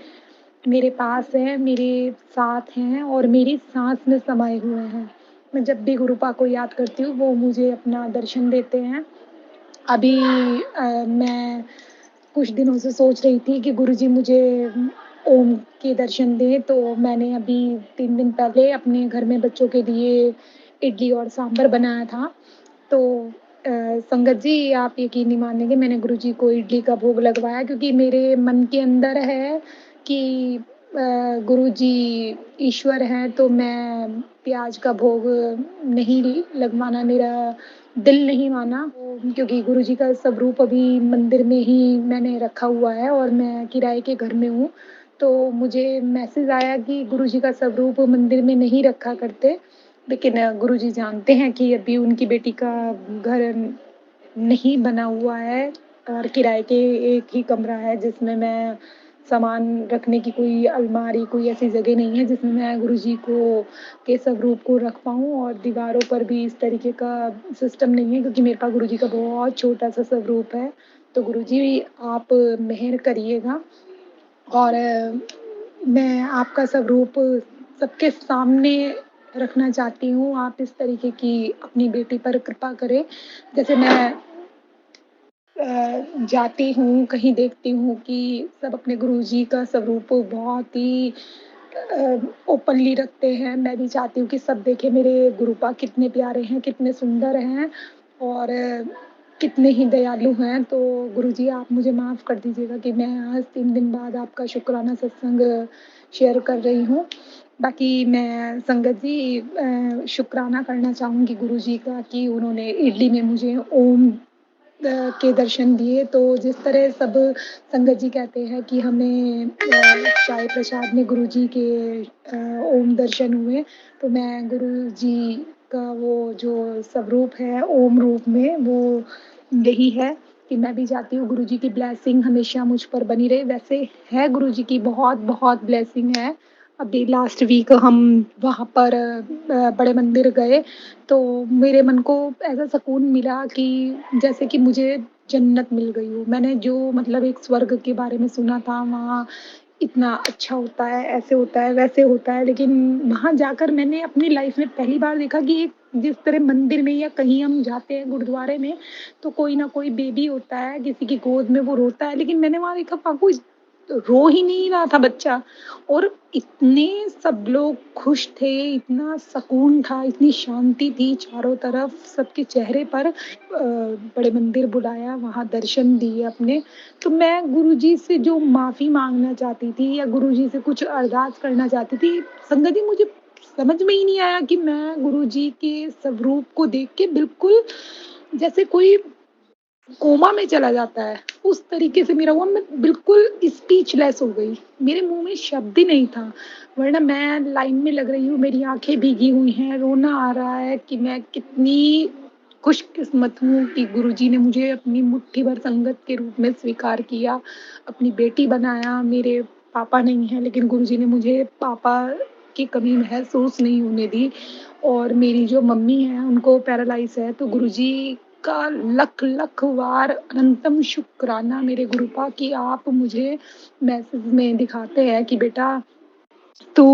मेरे पास हैं, मेरे साथ हैं और मेरी साँस में समाये हुए हैं। मैं जब भी गुरुपा को याद करती हूँ, वो मुझे अपना दर्शन देते हैं। अभी मैं कुछ दिनों से सोच रही थी कि गुरुजी मुझे ओम के दर्शन दें, तो मैंने अभी 3 दिन पहले अपने घर में बच्चों के लिए इडली और सांभर बनाया था। तो संगत जी आप यकीन नहीं मानेंगे, मैंने गुरुजी को इडली का भोग लगवाया क्योंकि मेरे मन के अंदर है कि गुरुजी ईश्वर हैं, तो मैं प्याज का भोग नहीं लगवाना मेरा दिल नहीं माना, क्योंकि गुरुजी का स्वरूप अभी मंदिर में ही मैंने रखा हुआ है और मैं किराए के घर में हूँ। तो मुझे मैसेज आया कि गुरुजी का स्वरूप मंदिर में नहीं रखा करते, लेकिन गुरुजी जानते हैं कि अभी उनकी बेटी का घर नहीं बना हुआ है और किराए के एक ही कमरा है जिसमें मैं सामान रखने की कोई अलमारी, कोई ऐसी जगह नहीं है जिसमें मैं गुरुजी को के स्वरूप को रख पाऊँ और दीवारों पर भी इस तरीके का सिस्टम नहीं है क्योंकि मेरे पास गुरुजी का बहुत छोटा-सा स्वरूप है। तो गुरुजी आप मेहर करिएगा और मैं आपका स्वरूप सबके सामने रखना चाहती हूँ। आप इस तरीके की अपनी बेटी पर कृपा करें। जैसे मैं जाती हूँ, कहीं देखती हूँ कि सब अपने गुरुजी का स्वरूप बहुत ही ओपनली रखते हैं। मैं भी चाहती हूँ कि सब देखें मेरे गुरुपा कितने प्यारे हैं, कितने सुंदर हैं और कितने ही दयालु हैं। तो गुरुजी आप मुझे माफ़ कर दीजिएगा कि मैं आज 3 दिन बाद आपका शुक्राना सत्संग शेयर कर रही हूँ। बाकी मैं संगत जी शुक्राना करना चाहूँगी गुरुजी का कि उन्होंने इडली में मुझे ओम के दर्शन दिए। तो जिस तरह सब संगत जी कहते हैं कि हमें साईं प्रसाद में गुरुजी के ओम दर्शन हुए, तो मैं गुरुजी का वो जो स्वरूप है ओम रूप में, वो यही है कि मैं भी चाहती हूँ गुरुजी की ब्लेसिंग हमेशा मुझ पर बनी रहे। वैसे है गुरुजी की बहुत-बहुत ब्लेसिंग है। अभी लास्ट वीक हम वहाँ पर बड़े मंदिर गए, तो मेरे मन को ऐसा सुकून मिला कि जैसे कि मुझे जन्नत मिल गई हो। मैंने जो मतलब एक स्वर्ग के बारे में सुना था, वहाँ इतना अच्छा होता है, ऐसे होता है, वैसे होता है, लेकिन वहाँ जाकर मैंने अपनी लाइफ में पहली बार देखा कि एक जिस तरह मंदिर में या कहीं हम जाते हैं गुरुद्वारे में, तो कोई ना कोई बेबी होता है, किसी की गोद में वो रोता है, लेकिन मैंने वहाँ देखा वहाँ कोई रो ही नहीं रहा था बच्चा। और इतने सब लोग खुश थे, इतना सुकून था, इतनी शांति थी चारों तरफ, सबके चेहरे पर। बड़े मंदिर बुलाया, वहाँ दर्शन दिए अपने। तो मैं गुरुजी से जो माफ़ी माँगना चाहती थी या गुरुजी से कुछ अरदास करना चाहती थी, संगत जी मुझे समझ में ही नहीं आया कि मैं गुरुजी के स्वरूप को देख के बिल्कुल जैसे कोई कोमा में चला जाता है, उस तरीके से मेरा हुआ। मैं बिल्कुल स्पीचलेस हो गई। मेरे मुँह में शब्द ही नहीं था, वरना मैं लाइन में लग रही हूँ, मेरी आँखें भीगी हुई हैं, रोना आ रहा है कि मैं कितनी खुशकिस्मत हूँ कि गुरुजी ने मुझे अपनी मुट्ठी भर संगत के रूप में स्वीकार किया, अपनी बेटी बनाया। मेरे पापा नहीं हैं, लेकिन गुरुजी ने मुझे पापा की कमी महसूस नहीं होने दी। और मेरी जो मम्मी हैं, उनको पैरालाइज़ है, तो गुरुजी का लख-लख वार अनंतम शुक्राना मेरे गुरुपा कि आप मुझे मैसेज में दिखाते हैं कि बेटा तो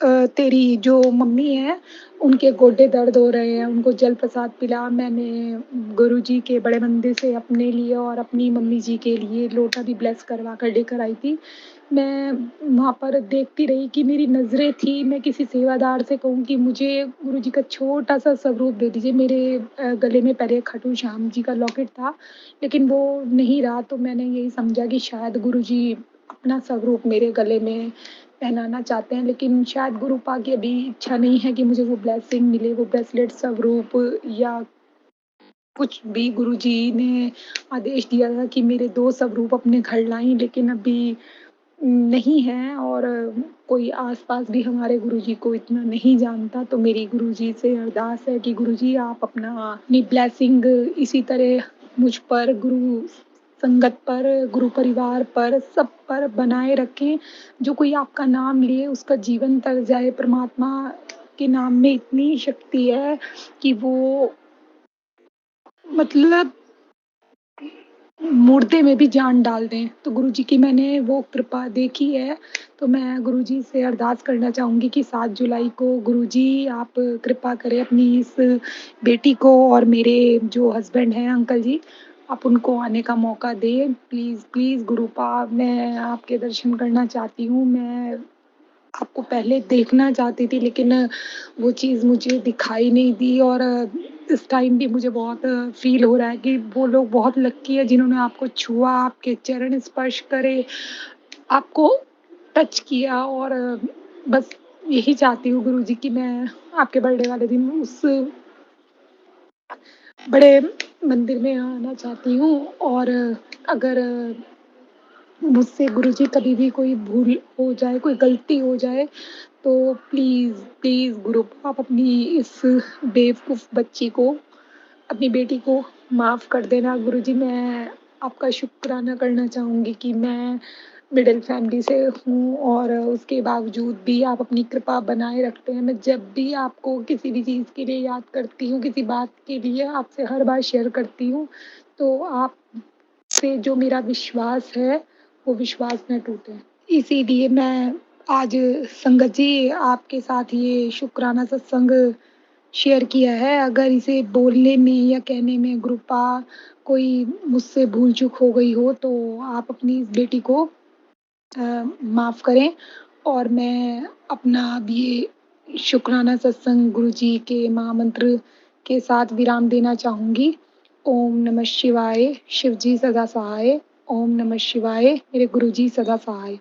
तेरी जो मम्मी है, उनके गोडे दर्द हो रहे हैं, उनको जल प्रसाद पिला। मैंने गुरुजी के बड़े मंदिर से अपने लिए और अपनी मम्मी जी के लिए लोटा भी ब्लेस करवा कर लेकर आई थी। मैं वहाँ पर देखती रही कि मेरी नज़रें थी, मैं किसी सेवादार से कहूँ कि मुझे गुरुजी का छोटा-सा स्वरूप दे दीजिए। मेरे गले में पहले खाटू श्याम जी का लॉकेट था, लेकिन वो नहीं रहा, तो मैंने यही समझा कि शायद गुरुजी अपना स्वरूप मेरे गले में पहनाना चाहते हैं, लेकिन शायद गुरुपा की अभी इच्छा नहीं है कि मुझे वो ब्लेसिंग मिले, वो ब्रेसलेट स्वरूप या कुछ भी। गुरुजी ने आदेश दिया था कि मेरे 2 स्वरूप अपने घर लाएँ, लेकिन अभी नहीं है। और कोई आस-पास भी हमारे गुरुजी को इतना नहीं जानता, तो मेरी गुरुजी से अरदास है कि गुरुजी आप अपनी ब्लेसिंग इसी तरह मुझ पर, गुरु संगत पर, गुरु परिवार पर, सब पर बनाए रखें। जो कोई आपका नाम ले उसका जीवन तर जाए। परमात्मा के नाम में इतनी शक्ति है कि वो मतलब मुर्दे में भी जान डाल दें। तो गुरुजी की मैंने वो कृपा देखी है, तो मैं गुरुजी से अरदास करना चाहूँगी कि 7 जुलाई को गुरुजी आप कृपा करें अपनी इस बेटी को, और मेरे जो हस्बैंड हैं अंकल जी, आप उनको आने का मौका दें। प्लीज़, प्लीज़ गुरुपा, मैं आपके दर्शन करना चाहती हूँ। मैं आपको पहले देखना चाहती थी, लेकिन वो चीज़ मुझे दिखाई नहीं दी। और इस टाइम भी मुझे बहुत फ़ील हो रहा है कि वो लोग बहुत लकी है जिन्होंने आपको छुआ, आपके चरण स्पर्श करे, आपको टच किया। और बस यही चाहती हूँ गुरुजी कि मैं आपके बर्थडे वाले दिन उस बड़े मंदिर में आना चाहती हूँ। और अगर मुझसे गुरुजी कभी भी कोई भूल हो जाए, कोई गलती हो जाए, तो प्लीज़, प्लीज़ गुरु आप अपनी इस बेवकूफ़ बच्ची को, अपनी बेटी को माफ़ कर देना। गुरुजी मैं आपका शुक्राना करना चाहूँगी कि मैं मिडल फैमिली से हूँ, और उसके बावजूद भी आप अपनी कृपा बनाए रखते हैं। मैं जब भी आपको किसी भी चीज़ के लिए याद करती हूँ, किसी बात के लिए आपसे हर बार शेयर करती हूँ, तो आप से जो मेरा विश्वास है, वो विश्वास ना टूटे। इसीलिए मैं आज संगत जी आपके साथ ये शुक्राना सत्संग शेयर किया है। अगर इसे बोलने में या कहने में कृपा कोई मुझसे भूल-चूक हो गई हो, तो आप अपनी इस बेटी को माफ़ करें। और मैं अपना अब ये शुक्राना सत्संग गुरुजी के महामंत्र के साथ विराम देना चाहूँगी। ओम नमः शिवाय, शिवजी सदा सहाय। ओम नमः शिवाय, मेरे गुरुजी सदा सहाय।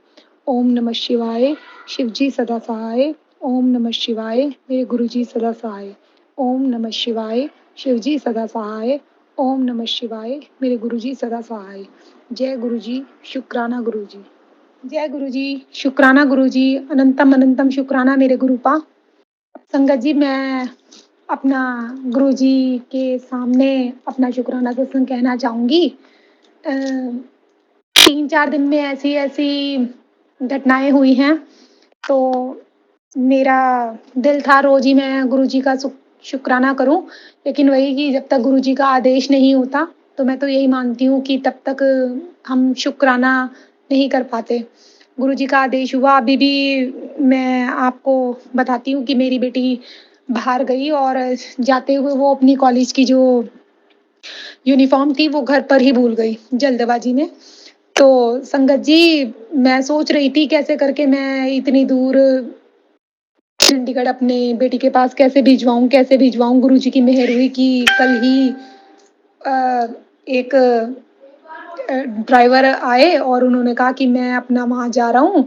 ओम नमः शिवाय, शिवजी सदा सहाय। ओम नमः शिवाय, मेरे गुरुजी सदा सहाय। ओम नमः शिवाय, शिवजी सदा सहाय। ओम नमः शिवाय, मेरे गुरुजी सदा सहाय। जय गुरुजी, शुक्राना गुरुजी। जय गुरुजी, शुक्राना गुरुजी, अनंतम अनंतम शुक्राना मेरे गुरुपा। संगत जी, मैं अपना गुरुजी के सामने अपना शुक्राना सत्संग कहना चाहूँगी। अ, 3-4 दिन में ऐसी-ऐसी घटनाएँ हुई हैं, तो मेरा दिल था रोज़ ही मैं गुरुजी का शुक्राना करूँ, लेकिन वही कि जब तक गुरुजी का आदेश नहीं होता, तो मैं तो यही मानती हूँ कि तब तक हम शुक्राना नहीं कर पाते। गुरुजी का आदेश हुआ, अभी भी मैं आपको बताती हूँ कि मेरी बेटी बाहर गई और जाते हुए वो अपनी कॉलेज की जो यूनिफ़ॉर्म थी, वो घर पर ही भूल गई, जल्दबाज़ी में। तो संगत जी, मैं सोच रही थी कैसे करके मैं इतनी दूर चंडीगढ़ अपने बेटी के पास कैसे भिजवाऊँ? गुरुजी की मेहर हुई कि कल ही अ, एक ड्राइवर आए और उन्होंने कहा कि मैं अपना वहाँ जा रहा हूँ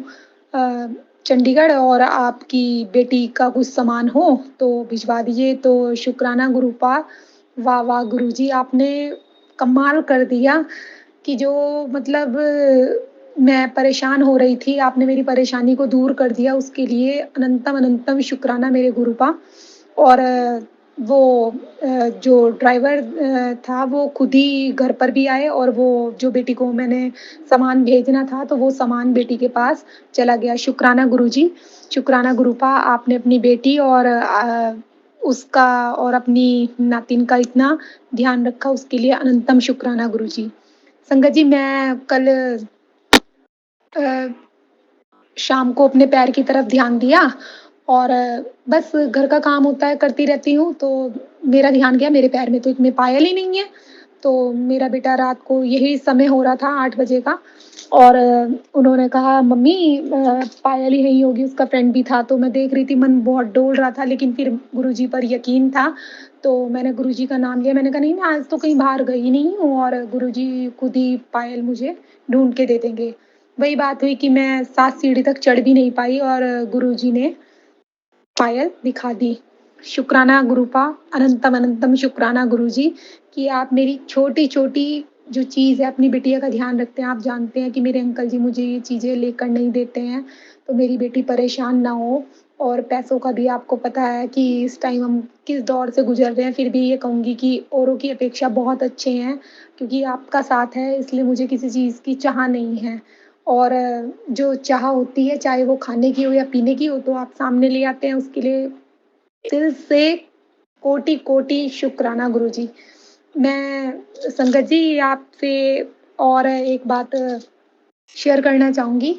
अ, चंडीगढ़ और आपकी बेटी का कुछ सामान हो तो भिजवा दीजिए। तो शुक्राना गुरुपा, वाह, वाह गुरुजी, आपने कमाल कर दिया कि जो मतलब मैं परेशान हो रही थी, आपने मेरी परेशानी को दूर कर दिया, उसके लिए अनंतम अनंतम शुक्राना मेरे गुरुपा। और वो जो ड्राइवर था वो खुद ही घर पर भी आए और वो जो बेटी को मैंने सामान भेजना था, तो वो सामान बेटी के पास चला गया। शुक्राना गुरुजी, शुक्राना गुरुपा, आपने अपनी बेटी और उसका और अपनी नातिन का इतना ध्यान रखा, उसके लिए अनंतम शुक्राना गुरुजी। संगत जी, मैं कल अ, शाम को अपने पैर की तरफ ध्यान दिया और बस घर का काम होता है, करती रहती हूँ, तो मेरा ध्यान गया मेरे पैर में, तो इतने पायल ही नहीं है। तो मेरा बेटा रात को यही समय हो रहा था 8 बजे का और उन्होंने कहा, "मम्मी पायल ही नहीं होगी", उसका फ्रेंड भी था, तो मैं देख रही थी, मन बहुत डोल रहा था, लेकिन फिर गुरुजी पर यकीन था, तो मैंने गुरुजी का नाम लिया। मैंने कहा, "नहीं, मैं आज तो कहीं बाहर गई नहीं हूँ और गुरुजी खुद ही पायल मुझे ढूँढ के दे देंगे।" वही बात हुई कि मैं 7 सीढ़ी तक चढ़ भी नहीं पाई और गुरुजी ने पायल दिखा दी। शुक्राना गुरुपा, अनंतम अनंतम शुक्राना गुरुजी कि आप मेरी छोटी-छोटी जो चीज़ है अपनी बिटिया का ध्यान रखते हैं। आप जानते हैं कि मेरे अंकल जी मुझे ये चीज़ें लेकर नहीं देते हैं, तो मेरी बेटी परेशान ना हो और पैसों का भी आपको पता है कि इस टाइम हम किस दौर से गुज़र रहे हैं। फिर भी ये कहूँगी कि औरों की अपेक्षा बहुत अच्छे हैं, क्योंकि आपका साथ है इसलिए मुझे किसी चीज़ की चाह नहीं है। और जो चाह होती है, चाहे वो खाने की हो या पीने की हो, तो आप सामने ले आते हैं, उसके लिए दिल से कोटि-कोटि शुक्राना गुरुजी। मैं संगत जी आपसे और एक बात शेयर करना चाहूँगी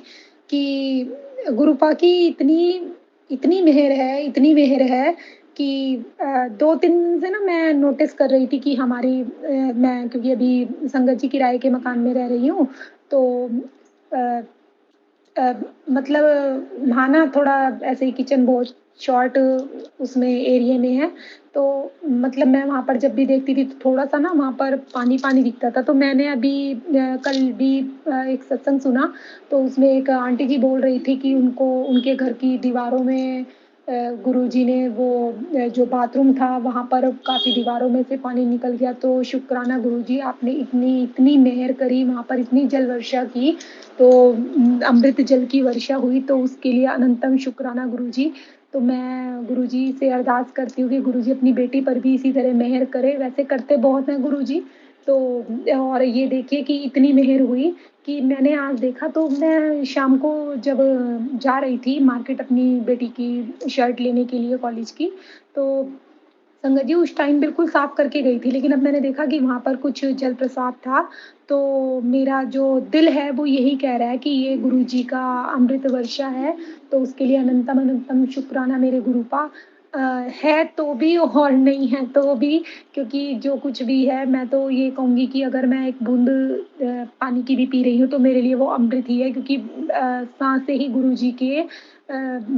कि गुरुपा की इतनी इतनी मेहर है, इतनी मेहर है कि 2-3 दिन से ना मैं नोटिस कर रही थी कि मैं क्योंकि अभी संगत जी किराए के मकान में रह रही हूँ, तो अ अ, मतलब वहाँ ना थोड़ा ऐसे ही किचन बहुत शॉर्ट उसमें एरिया में है, तो मतलब मैं वहाँ पर जब भी देखती थी तो थोड़ा-सा ना वहाँ पर पानी-पानी दिखता था। तो मैंने अभी कल भी एक सत्संग सुना, तो उसमें एक आंटी जी बोल रही थी कि उनको उनके घर की दीवारों में गुरुजी ने वो जो बाथरूम था वहाँ पर काफ़ी दीवारों में से पानी निकल गया। तो शुक्राना गुरुजी, आपने इतनी इतनी मेहर करी, वहाँ पर इतनी जल वर्षा की, तो अमृत जल की वर्षा हुई, तो उसके लिए अनंतम शुक्राना गुरुजी। तो मैं गुरुजी से अरदास करती हूँ कि गुरुजी अपनी बेटी पर भी इसी तरह मेहर करें, वैसे करते बहुत हैं गुरुजी। तो और ये देखिए कि इतनी मेहर हुई कि मैंने आज देखा, तो मैं शाम को जब जा रही थी मार्केट अपनी बेटी की शर्ट लेने के लिए कॉलेज की, तो संगत जी उस टाइम बिल्कुल साफ करके गई थी, लेकिन अब मैंने देखा कि वहाँ पर कुछ जल प्रसाद था, तो मेरा जो दिल है वो यही कह रहा है कि ये गुरुजी का अमृत वर्षा है, तो उसके लिए अनंतम अनंतम शुक्राना मेरे गुरुपा। अ, है तो भी और नहीं है तो भी, क्योंकि जो कुछ भी है मैं तो ये कहूँगी कि अगर मैं एक बूँद पानी की भी पी रही हूँ तो मेरे लिए वो अमृत ही है, क्योंकि साँसें ही गुरुजी के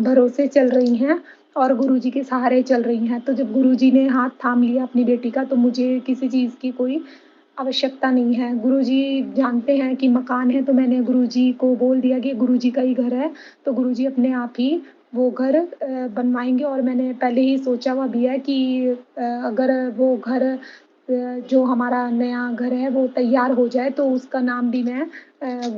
भरोसे चल रही हैं और गुरुजी के सहारे चल रही हैं। तो जब गुरुजी ने हाथ थाम लिया अपनी बेटी का, तो मुझे किसी चीज़ की कोई आवश्यकता नहीं है। गुरुजी जानते हैं कि मकान है, तो मैंने गुरुजी को बोल दिया कि गुरुजी का ही घर है, तो गुरुजी अपने आप ही वो घर बनवाएँगे, और मैंने पहले ही सोचा हुआ भी है कि अगर वो घर जो हमारा नया घर है वो तैयार हो जाए, तो उसका नाम भी मैं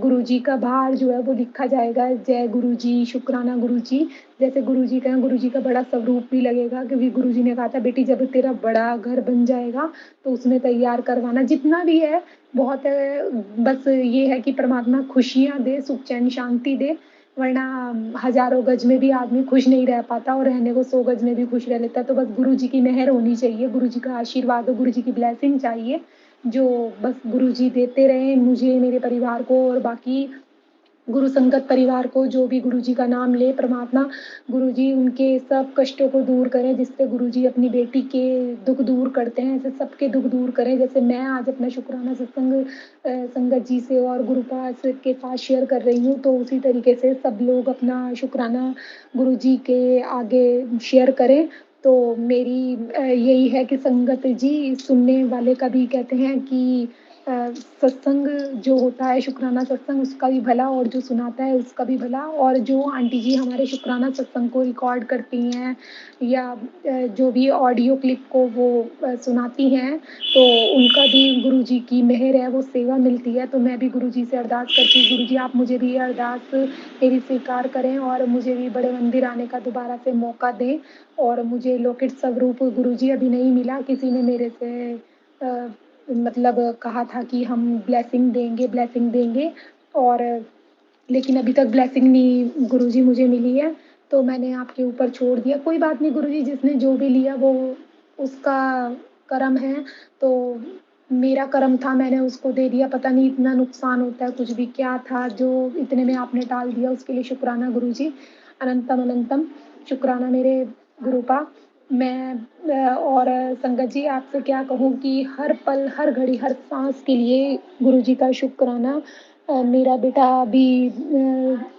गुरुजी का बाहर जो है वो लिखा जाएगा, जय गुरुजी, शुक्राना गुरुजी। जैसे गुरुजी का है, गुरुजी का बड़ा स्वरूप भी लगेगा, क्योंकि गुरुजी ने कहा था बेटी जब तेरा बड़ा घर बन जाएगा तो उसमें तैयार करवाना, जितना भी है बहुत है, बस ये है कि परमात्मा खुशियाँ दे, सुख चैन शांति दे, वरना हज़ारों गज में भी आदमी खुश नहीं रह पाता और रहने को 100 गज में भी खुश रह लेता है। तो बस गुरुजी की मेहर होनी चाहिए, गुरुजी का आशीर्वाद हो, गुरुजी की ब्लेसिंग चाहिए, जो बस गुरुजी देते रहें मुझे, मेरे परिवार को और बाकी गुरु संगत परिवार को, जो भी गुरुजी का नाम ले परमात्मा, गुरुजी उनके सब कष्टों को दूर करें, जिससे गुरुजी अपनी बेटी के दुःख दूर करते हैं, ऐसे सबके दुःख दूर करें। जैसे मैं आज अपना शुक्राना सत्संग संगत जी से और गुरुपास के साथ शेयर कर रही हूँ, तो उसी तरीके से सब लोग अपना शुक्राना गुरुजी के आगे शेयर करें। तो मेरी यही है कि संगत जी, सुनने वाले का भी कहते हैं कि अ, सत्संग जो होता है शुक्राना सत्संग, उसका भी भला और जो सुनाता है उसका भी भला, और जो आंटी जी हमारे शुक्राना सत्संग को रिकॉर्ड करती हैं या जो भी ऑडियो क्लिप को वो सुनाती हैं, तो उनका भी गुरुजी की मेहर है, वो सेवा मिलती है। तो मैं भी गुरुजी से अरदास करती हूँ, गुरुजी आप मुझे भी ये अरदास मेरी स्वीकार करें और मुझे भी बड़े मंदिर आने का दोबारा से मौका दें, और मुझे लौकिक स्वरूप गुरुजी अभी नहीं मिला, किसी ने मेरे से अ, मतलब कहा था कि हम ब्लेसिंग देंगे, और लेकिन अभी तक ब्लेसिंग नहीं गुरुजी मुझे मिली है, तो मैंने आपके ऊपर छोड़ दिया। कोई बात नहीं गुरुजी, जिसने जो भी लिया वो उसका कर्म है, तो मेरा कर्म था मैंने उसको दे दिया, पता नहीं इतना नुकसान होता है कुछ भी, क्या था जो इतने में आपने टाल दिया, उसके लिए शुक्राना गुरुजी, अनंतम अनंतम शुक्राना मेरे गुरुपा। मैं और संगत जी आपसे क्या कहूँ कि हर पल, हर घड़ी, हर साँस के लिए गुरुजी का शुक्राना। मेरा बेटा अभी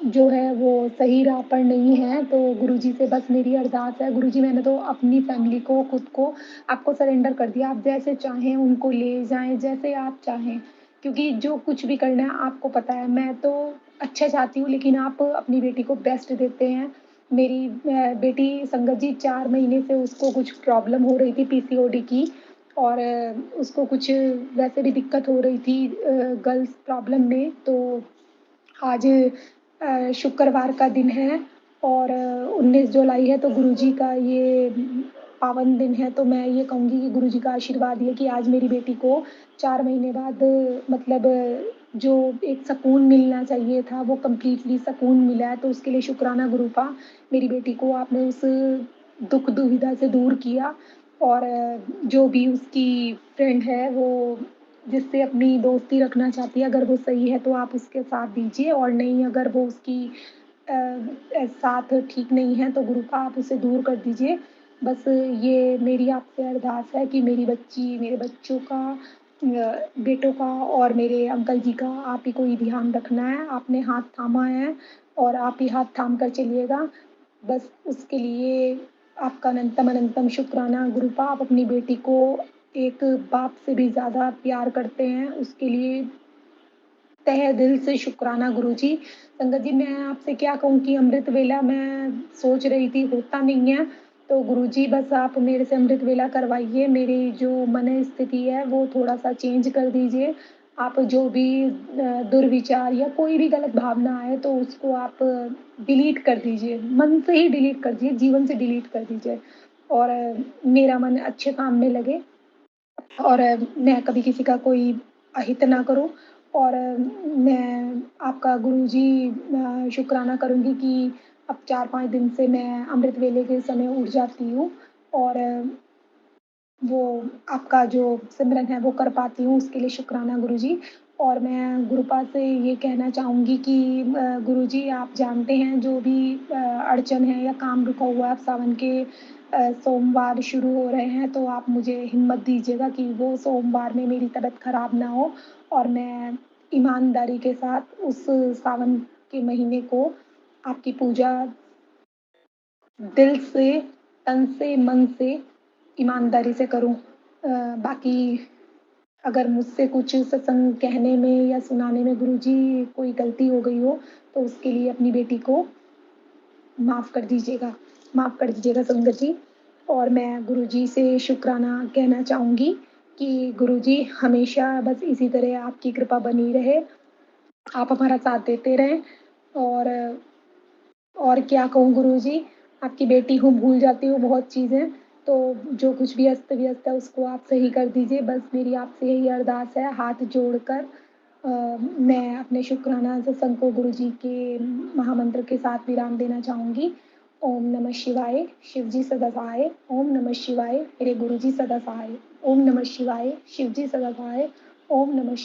जो है वो सही राह पर नहीं है, तो गुरुजी से बस मेरी अरदास है, गुरुजी मैंने तो अपनी फ़ैमिली को, खुद को आपको सरेंडर कर दिया, आप जैसे चाहें उनको ले जाएँ, जैसे आप चाहें, क्योंकि जो कुछ भी करना है आपको पता है, मैं तो अच्छा चाहती हूँ, लेकिन आप अपनी बेटी को बेस्ट देते हैं। मेरी बेटी संगत जी 4 महीने से उसको कुछ प्रॉब्लम हो रही थी पीसीओडी की, और उसको कुछ वैसे भी दिक्कत हो रही थी गर्ल्स प्रॉब्लम में। तो आज शुक्रवार का दिन है और 19 जुलाई है, तो गुरुजी का ये पावन दिन है, तो मैं ये कहूँगी कि गुरुजी का आशीर्वाद ये कि आज मेरी बेटी को 4 महीने बाद मतलब जो एक सुकून मिलना चाहिए था, वो कंप्लीटली सुकून मिला है, तो उसके लिए शुक्राना गुरुपा। मेरी बेटी को आपने उस दुःख दुविधा से दूर किया, और जो भी उसकी फ्रेंड है, वो जिससे अपनी दोस्ती रखना चाहती है, अगर वो सही है तो आप उसके साथ दीजिए, और नहीं अगर वो उसकी साथ ठीक नहीं है तो गुरुपा आप उसे दूर कर दीजिए। बस ये मेरी आपसे अरदास है कि मेरी बच्ची, मेरे बच्चों का बेटों का और मेरे अंकल जी का आप ही को ही ध्यान रखना है। आपने हाथ थामा है और आप ही हाथ थाम कर चलिएगा। बस उसके लिए आपका अनंतम अनंतम शुक्राना गुरुपा। आप अपनी बेटी को एक बाप से भी ज़्यादा प्यार करते हैं, उसके लिए तहे दिल से शुक्राना गुरुजी। संगत जी मैं आपसे क्या कहूँ कि अमृत वेला मैं सोच रही थी होता नहीं है, तो गुरुजी बस आप मेरे से अमृत वेला करवाइए, मेरी जो मन स्थिति है वो थोड़ा-सा चेंज कर दीजिए। आप जो भी दुर्विचार या कोई भी गलत भावना आए तो उसको आप डिलीट कर दीजिए, मन से ही डिलीट कर दीजिए, जीवन से डिलीट कर दीजिए, और मेरा मन अच्छे काम में लगे, और मैं कभी किसी का कोई अहित ना करूँ, और मैं आपका गुरुजी शुक्राना करूँगी कि अब 4-5 दिन से मैं अमृत वेले के समय उठ जाती हूँ, और वो आपका जो सिमरन है वो कर पाती हूँ, उसके लिए शुक्राना गुरुजी। और मैं गुरुपा से ये कहना चाहूँगी कि गुरुजी आप जानते हैं जो भी अड़चन है या काम रुका हुआ है, अब सावन के सोमवार शुरू हो रहे हैं, तो आप मुझे हिम्मत दीजिएगा कि वो सोमवार में मेरी तबीयत खराब ना हो और मैं ईमानदारी के साथ उस सावन के महीने को आपकी पूजा दिल से, तन से, मन से, ईमानदारी से करूँ। बाकी अगर मुझसे कुछ सत्संग कहने में या सुनाने में गुरुजी कोई गलती हो गई हो, तो उसके लिए अपनी बेटी को माफ़ कर दीजिएगा संगत जी। और मैं गुरुजी से शुक्राना कहना चाहूँगी कि गुरुजी हमेशा बस इसी तरह आपकी कृपा बनी रहे, आप हमारा साथ देते रहें और और क्या कहूँ गुरुजी, आपकी बेटी हूँ, भूल जाती हूँ बहुत चीज़ें, तो जो कुछ भी अस्त-व्यस्त है उसको आप सही कर दीजिए। बस मेरी आपसे यही अरदास है हाथ जोड़कर मैं अपने शुक्राना सत्संग को गुरुजी के महामंत्र के साथ विराम देना चाहूँगी। ओम नमः शिवाय, शिव जी सदा सहाय, ओम नमः शिवाय, मेरे गुरुजी सदा सहाय, ओम नमः शिवाय, शिव जी सदा सहाय, ओम नमः